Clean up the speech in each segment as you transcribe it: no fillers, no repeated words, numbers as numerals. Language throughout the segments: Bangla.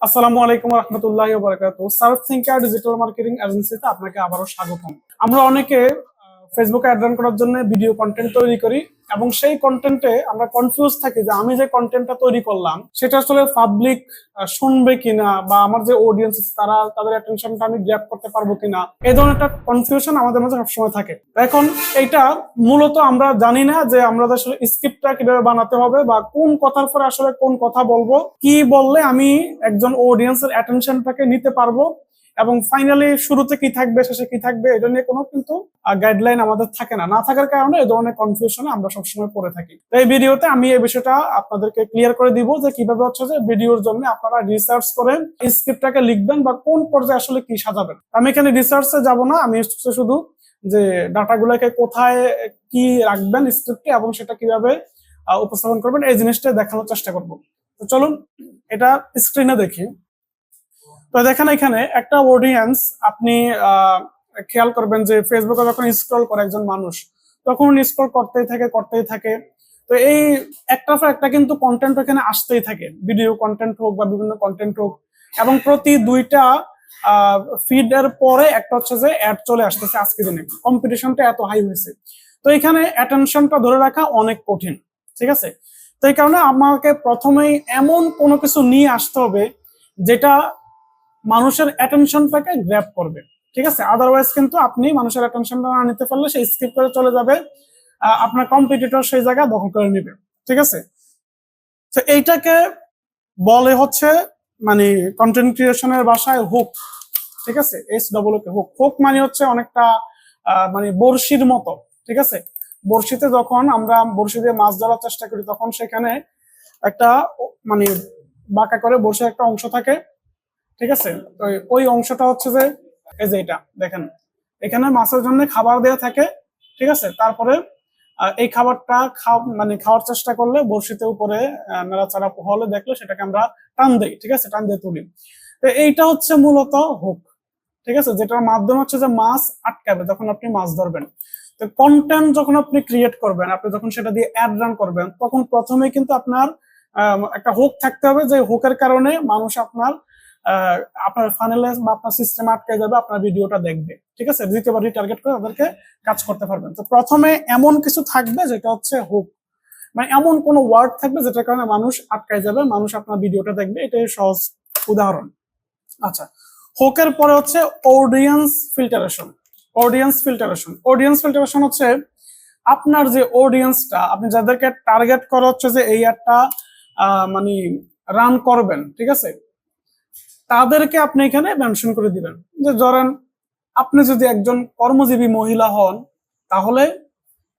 আসসালামু আলাইকুম রহমতুল্লাহি ওয়া বারাকাতুহু। সার্ফ থিঙ্কার ডিজিটাল মার্কেটিং এজেন্সিতে আপনাকে আবারও স্বাগতম। আমরা অনেকে ফেসবুকে অ্যাড রান করার জন্য ভিডিও কন্টেন্ট তৈরি করি এবং সেই কন্টেন্টে আমরা কনফিউজ থাকি যে আমি যে কন্টেন্টটা তৈরি করলাম সেটা আসলে পাবলিক শুনবে কিনা, বা আমার যে অডিয়েন্স তারা তাদের অ্যাটেনশনটা আমি গ্র্যাব করতে পারবো কিনা, এই ধরনের একটা কনফিউশন আমাদের মাঝে সবসময় থাকে। এখন এইটা মূলত আমরা জানি না যে আমরা আসলে স্ক্রিপ্টটা কিভাবে বানাতে হবে, বা কোন কথার পরে আসলে কোন কথা বলবো, কি বললে আমি একজন অডিয়েন্সের অ্যাটেনশনটাকে নিতে পারবো, এবং ফাইনালি শুরুতে কি থাকবে শেষে কি থাকবে এটা নিয়ে কোনো কিন্তু গাইডলাইন আমাদের থাকে না। না থাকার কারণে এই ধরনের কনফিউশনে আমরা সবসময় পড়ে থাকি। তো এই ভিডিওতে আমি এই বিষয়টা আপনাদেরকে ক্লিয়ার করে দিব যে কিভাবে হচ্ছে যে ভিডিওর জন্য আপনারা রিসার্চ করে স্ক্রিপ্টটাকে লিখবেন বা কোন পর্যায়ে আসলে কি সাজাবেন। আমি এখানে রিসার্চে যাব না, আমি শুধু যে ডাটাগুলোকে কোথায় কি রাখবেন স্ক্রিপ্টে এবং সেটা কিভাবে উপস্থাপন করবেন এই জিনিসটা দেখানোর চেষ্টা করব। তো চলুন এটা স্ক্রিনে দেখি। তো দেখেন এখানে একটা অডিয়েন্স আপনি খেয়াল করবেন যে ফেসবুকে যখন স্ক্রল করে একজন মানুষ, তখন স্ক্রল করতেই থাকে। তো এই একটার পর একটা কিন্তু কন্টেন্ট এখানে আসতেই থাকে, ভিডিও কন্টেন্ট হোক বা বিভিন্ন কন্টেন্ট হোক, এবং প্রতি দুইটা ফিড এর পরে একটা হচ্ছে যে অ্যাড চলে আসতেছে। আজকের দিনে কম্পিটিশনটা এত হাই হয়েছে, তো এখানে অ্যাটেনশনটা ধরে রাখা অনেক কঠিন। ঠিক আছে, তো এই কারণে আমাকে প্রথমেই এমন কোনো কিছু নিয়ে আসতে হবে যেটা মানুষের অ্যাটেনশনটাকে গ্র্যাব করবে। ঠিক আছে, আদারওয়াইজ কিন্তু আপনি মানুষের অ্যাটেনশনটা না নিতে পারলে সেই স্কিপ করে চলে যাবে, আপনার কম্পিটিটর সেই জায়গা দখল করে নেবে। ঠিক আছে, তো এইটাকে বলে হচ্ছে মানে কন্টেন্ট ক্রিয়েশনের ভাষায় হুক। ঠিক আছে, HOOK হুক। হুক মানে হচ্ছে অনেকটা মানে বড়শির মতো। ঠিক আছে, বড়শিতে যখন আমরা বড়শি দিয়ে মাছ ধরার চেষ্টা করি তখন সেখানে একটা মানে বাঁকা করে বড়শির একটা অংশ থাকে। ঠিক আছে, তো ওই অংশটা হচ্ছে যে এই যে এটা দেখেন, এখানে মাছের জন্য খাবার দেওয়া থাকে। ঠিক আছে, তারপরে এই খাবারটা খাওয়ার চেষ্টা করলে বড়শিতে উপরে নাড়াচাড়া হলে দেখলে সেটাকে আমরা টান দেই। ঠিক আছে, টান দিয়ে তুলি। তো এইটা হচ্ছে মূলত হুক। ঠিক আছে, যেটার মাধ্যমে হচ্ছে যে মাছ আটকাবে যখন আপনি মাছ ধরবেন। তো কন্টেন্ট যখন আপনি ক্রিয়েট করবেন, আপনি যখন সেটা দিয়ে অ্যাড রান করবেন, তখন প্রথমে কিন্তু আপনার একটা হুক থাকতে হবে, যে হুকের কারণে মানুষ আপনার ফানেলে বা আপনার সিস্টেমে আটকে যাবে, আপনার ভিডিওটা দেখবে। ঠিক আছে, দ্বিতীয়বার রিটার্গেট করে তাদেরকে কাজ করতে পারবেন। তো প্রথমে এমন কিছু থাকবে যেটা হচ্ছে হুক, মানে এমন কোন ওয়ার্ড থাকবে যেটার কারণে মানুষ আটকায় যাবে, মানুষ আপনার ভিডিওটা দেখবে। এটাই সহজ উদাহরণ। আচ্ছা, হুকের পরে হচ্ছে অডিয়েন্স ফিল্টারেশন। অডিয়েন্স ফিল্টারেশন হচ্ছে আপনার যে অডিয়েন্সটা, আপনি যাদেরকে টার্গেট করা হচ্ছে যে এই অ্যাডটা মানে রান করবেন, ঠিক আছে, তাদেরকে আপনি এখানে মেনশন করে দিবেন। যে ধরেন আপনি যদি একজন কর্মজীবী মহিলা হন, তাহলে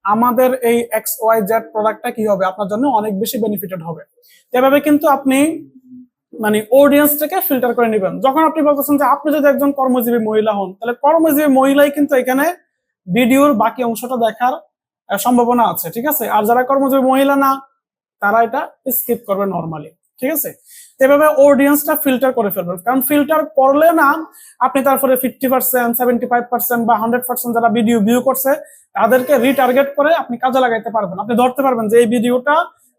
আমাদের এই XYZ প্রোডাক্টটা কি হবে, আপনার জন্য অনেক বেশি বেনিফিটেড হবে। এভাবে কিন্তু আপনি মানে অডিয়েন্সটাকে ফিল্টার করে নেবেন। যখন আপনি বলতেছেন যে আপনি যদি একজন কর্মজীবী মহিলা হন, তাহলে কর্মজীবী মহিলাই কিন্তু এখানে ভিডিওর বাকি অংশটা দেখার সম্ভাবনা আছে। ঠিক আছে, আর যারা কর্মজীবী মহিলা না, তারা এটা স্কিপ করবে নর্মালি। ঠিক আছে, এভাবে অডিয়েন্সটা ফিল্টার করে ফেলবেন, কারণ ফিল্টার করলে না আপনি তারপরে 50%, 75% বা 100% যারা ভিডিও ভিউ করছে তাদেরকে রিটার্গেট করে আপনি কাজে লাগাইতে পারবেন। আপনি ধরতে পারবেন যে এই ভিডিওটা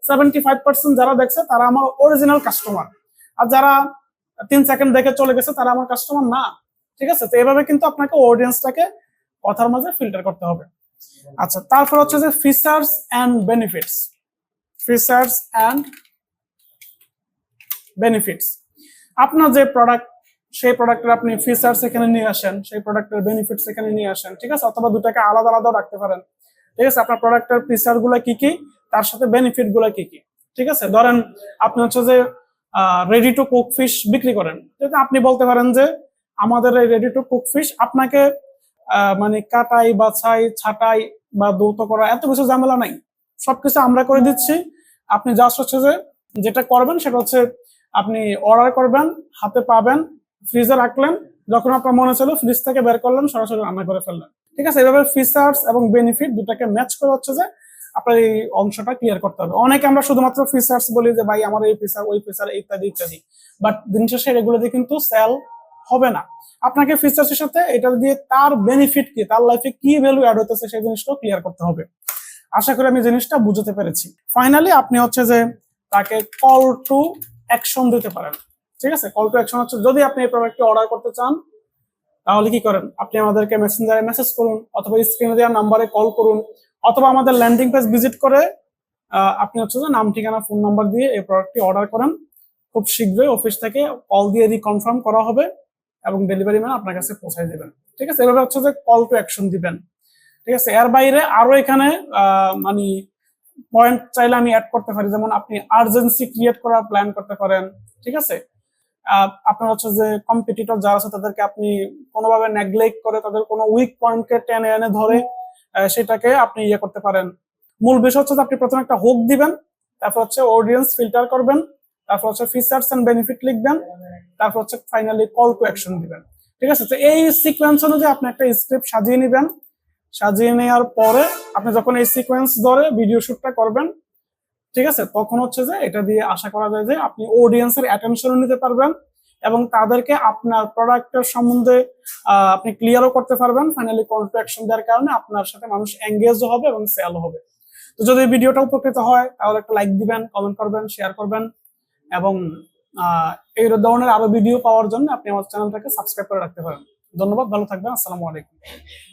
75% যারা দেখছে তারা আমার অরিজিনাল কাস্টমার, আর যারা 3 সেকেন্ড দেখে চলে গেছে তারা আমার কাস্টমার না। ঠিক আছে, তো এভাবে কিন্তু আপনাকে অডিয়েন্সটাকে কথার মাঝে ফিল্টার করতে হবে। আচ্ছা, তারপর হচ্ছে যে features and benefits. Features and benefits, আপনার যে প্রোডাক্ট, সেই প্রোডাক্টের আপনি ফিচার্স এখানে নিয়ে আসেন, সেই প্রোডাক্টের বেনিফিটস এখানে নিয়ে আসেন। ঠিক আছে, অথবা দুটাকে আলাদা আলাদাও রাখতে পারেন। ঠিক আছে, আপনার প্রোডাক্টের ফিচার গুলো কি কি, তার সাথে বেনিফিট গুলো কি কি। ঠিক আছে, ধরেন আপনি হচ্ছে যে রেডি টু কুক ফিশ বিক্রি করেন, আপনি বলতে পারেন যে আমাদের এই রেডি টু কুক ফিশ আপনাকে মানে কাটাই বাছাই ছাটাই বা ধৌত করা এত কিছু ঝামেলা নাই, সবকিছু আমরা করে দিচ্ছি। আপনি জাস্ট হচ্ছে যে যেটা করবেন সেটা হচ্ছে আপনি অর্ডার করবেন, হাতে পাবেন, ফ্রিজে রাখলেন, যখন আপনার মনে ছিল ফ্রিজ থেকে বের করলেন, সরাসরি রান্না করে ফেললেন। ঠিক আছে, এভাবে ফিচার্স এবং বেনিফিট দুটাকে ম্যাচ করে হচ্ছে যে আপনার এই অংশটা ক্লিয়ার করতে হবে। অনেকে আমরা শুধুমাত্র ফিচার্স বলি যে ভাই আমার এই ফিচার ওই ফিচার ইত্যাদি ইত্যাদি, বাট দিন শেষে এগুলো দিয়ে কিন্তু সেল হবে না। আপনাকে ফিচার্সের সাথে এটা দিয়ে তার বেনিফিট কি, তার লাইফে কি ভ্যালু অ্যাড হতেছে সেই জিনিসটাও ক্লিয়ার করতে হবে। আশা করি আমি জিনিসটা বুঝতে পেরেছি। ফাইনালি আপনি হচ্ছে যে তাকে কল টু অ্যাকশন দিতে পারেন। ঠিক আছে, কল টু অ্যাকশন হচ্ছে যদি আপনি এই প্রোডাক্টটি অর্ডার করতে চান তাহলে কি করেন, আপনি আমাদেরকে মেসেঞ্জারে মেসেজ করুন অথবা স্ক্রিনে দেওয়া নাম্বারে কল করুন অথবা আমাদের ল্যান্ডিং পেজ ভিজিট করে আপনি হচ্ছে যে নাম ঠিকানা ফোন নাম্বার দিয়ে এই প্রোডাক্টটি অর্ডার করেন। খুব শীঘ্রই অফিস থেকে কল দিয়ে রিকনফার্ম করা হবে এবং ডেলিভারি ম্যান আপনার কাছে পৌঁছায় দিবেন। ঠিক আছে, এভাবে হচ্ছে যে কল টু অ্যাকশন দিবেন। ঠিক আছে, এর বাইরে আরো এখানে মানে পয়েন্ট চাইলে আমি অ্যাড করতে পারি, যেমন আপনি আর্জেন্সি ক্রিয়েট করার প্ল্যান করতে পারেন। ঠিক আছে, আপনার হচ্ছে যে কম্পিটিটর যারা আছে তাদেরকে আপনি কোনোভাবে নেগলেক্ট করে তাদের কোনো উইক পয়েন্টকে টেনে এনে ধরে সেটাকে আপনি ইয়ে করতে পারেন। মূল বিষয় হচ্ছে যে আপনি প্রথমে একটা হুক দিবেন, তারপর হচ্ছে অডিয়েন্স ফিল্টার করবেন, তারপর হচ্ছে ফিচার্স এন্ড বেনিফিট লিখবেন, তারপর হচ্ছে ফাইনালি কল টু অ্যাকশন দিবেন। ঠিক আছে, তো এই সিকোয়েন্স অনুযায়ী আপনি একটা স্ক্রিপ্ট সাজিয়ে নেবেন। সাজিয়ে নেওয়ার পরে আপনি যখন এই সিকোয়েন্স ধরে ভিডিও শুটটা করবেন, ঠিক আছে, তখন হচ্ছে যে এটা দিয়ে আশা করা যায় যে আপনি অডিয়েন্সের অ্যাটেনশনও নিতে পারবেন এবং তাদেরকে আপনার প্রোডাক্টের সম্বন্ধে আপনি ক্লিয়ারও করতে পারবেন। ফাইনালি কল টু অ্যাকশন দেওয়ার কারণে আপনার সাথে মানুষ এঙ্গেজও হবে এবং সেল হবে। তো যদি ভিডিওটা উপকৃত হয় তাহলে একটা লাইক দিবেন, কমেন্ট করবেন, শেয়ার করবেন এবং এই ধরনের আরো ভিডিও পাওয়ার জন্য আপনি আমার চ্যানেলটাকে সাবস্ক্রাইব করে রাখতে পারেন। ধন্যবাদ, ভালো থাকবেন, আসসালামু আলাইকুম।